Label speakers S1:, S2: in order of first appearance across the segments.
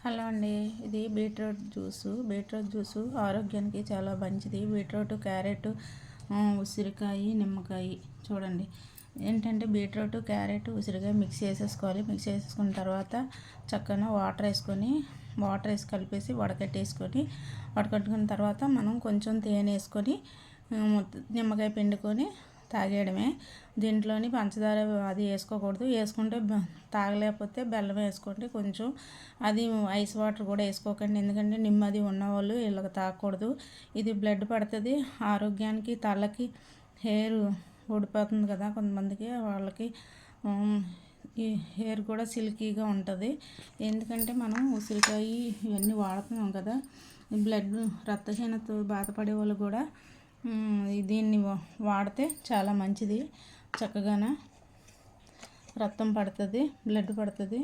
S1: Hello అండి, ఇది beetroot juice ఆరోగ్యానికి చాలా మంచిది. బీట్రూట్, క్యారెట్, ఉసిరికాయ, నిమ్మకాయ. చూడండి, ఏంటంటే బీట్రూట్, క్యారెట్, ఉసిరికాయ మిక్స్ చేసేసుకోవాలి. మిక్స్ చేసేసుకున్న తర్వాత చక్కగా వాటర్ వేసి కలిపేసి వడకట్టుకున్న తర్వాత మనం కొంచెం తేనె వేసుకొని నిమ్మకాయ పిండుకొని తాగేయడమే. దీంట్లోని పంచదార అది వేసుకోకూడదు. వేసుకుంటే తాగలేకపోతే బెల్లం వేసుకోండి కొంచెం. అది ఐస్ వాటర్ కూడా వేసుకోకండి, ఎందుకంటే నిమ్మది ఉన్నవాళ్ళు వీళ్ళకి తాగకూడదు. ఇది బ్లడ్ పడుతుంది ఆరోగ్యానికి. తలకి హెయిర్ ఊడిపోతుంది కదా కొంతమందికి, వాళ్ళకి ఈ హెయిర్ కూడా సిల్కీగా ఉంటుంది. ఎందుకంటే మనం ఉసిరికాయ ఇవన్నీ వాడుతున్నాం కదా. బ్లడ్ రక్తహీనత బాధపడే వాళ్ళు కూడా దీన్ని వాడితే చాలా మంచిది. చక్కగా రక్తం పడుతుంది, బ్లడ్ పడుతుంది.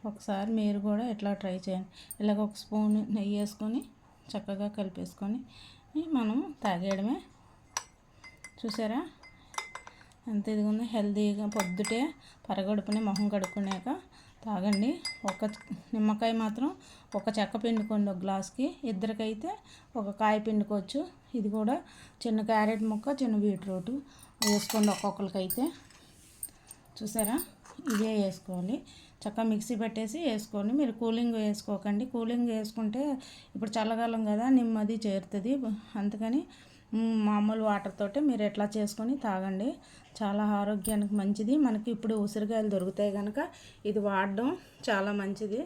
S1: ఒకసారి మీరు కూడా ఇట్లా ట్రై చేయండి. ఇలాగ ఒక స్పూన్ నెయ్యి వేసుకొని చక్కగా కలిపేసుకొని మనం తాగేయడమే. చూసారా ఎంత ఇదిగా ఉందో, హెల్తీగా. పొద్దుటే పరగడుపుని మొహం కడుక్కునేక తాగండి. ఒక నిమ్మకాయ మాత్రం ఒక చెక్క పిండుకోండి ఒక గ్లాస్కి. ఇద్దరికైతే ఒక కాయ పిండుకోవచ్చు. ఇది కూడా చిన్న క్యారెట్ ముక్క, చిన్న బీట్రూట్ వేసుకోండి ఒక్కొక్కరికైతే. చూసారా, ఇవే వేసుకోవాలి. చక్కగా మిక్సీ పెట్టేసి వేసుకోండి. మీరు కూలింగ్ వేసుకోకండి. కూలింగ్ వేసుకుంటే ఇప్పుడు చల్లకాలం కదా, నిమ్మది చేరుతుంది. అందుకని మామూలు వాటర్ తోటి మీరు ఎట్లా చేసుకొని తాగండి. చాలా ఆరోగ్యానికి మంచిది. మనకి ఇప్పుడు ఉసిరికాయలు దొరుకుతాయి కనుక ఇది వాడడం చాలా మంచిది.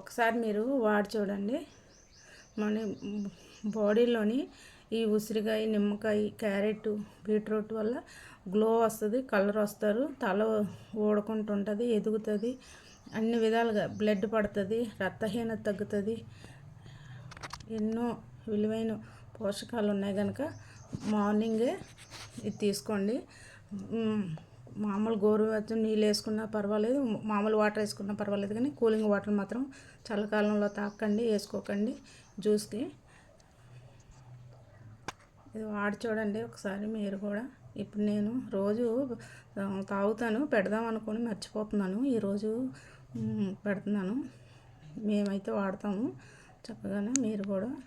S1: ఒకసారి మీరు వాడి చూడండి. మన బాడీలోని ఈ ఉసిరికాయ, నిమ్మకాయ, క్యారెట్, బీట్రూట్ వల్ల గ్లో వస్తుంది, కలర్ వస్తారు, తల ఊడకుంటుంటుంది, ఎదుగుతుంది. అన్ని విధాలుగా బ్లడ్ పడుతుంది, రక్తహీనత తగ్గుతుంది. ఎన్నో విలువైన పోషకాలు ఉన్నాయి కనుక మార్నింగే ఇది తీసుకోండి. మామూలు గోరువెచ్చని నీళ్ళు వేసుకున్నా పర్వాలేదు, మామూలు వాటర్ వేసుకున్నా పర్వాలేదు, కానీ కూలింగ్ వాటర్ మాత్రం చల్లకాలంలో తాకండి, వేసుకోకండి జ్యూస్కి. ఇది వాడి చూడండి ఒకసారి మీరు కూడా. ఇప్పుడు నేను రోజు తాగుతాను, పెడదాం అనుకొని మర్చిపోతున్నాను. ఈరోజు పెడుతున్నాను. మేమైతే వాడతాము చక్కగానే. మీరు కూడా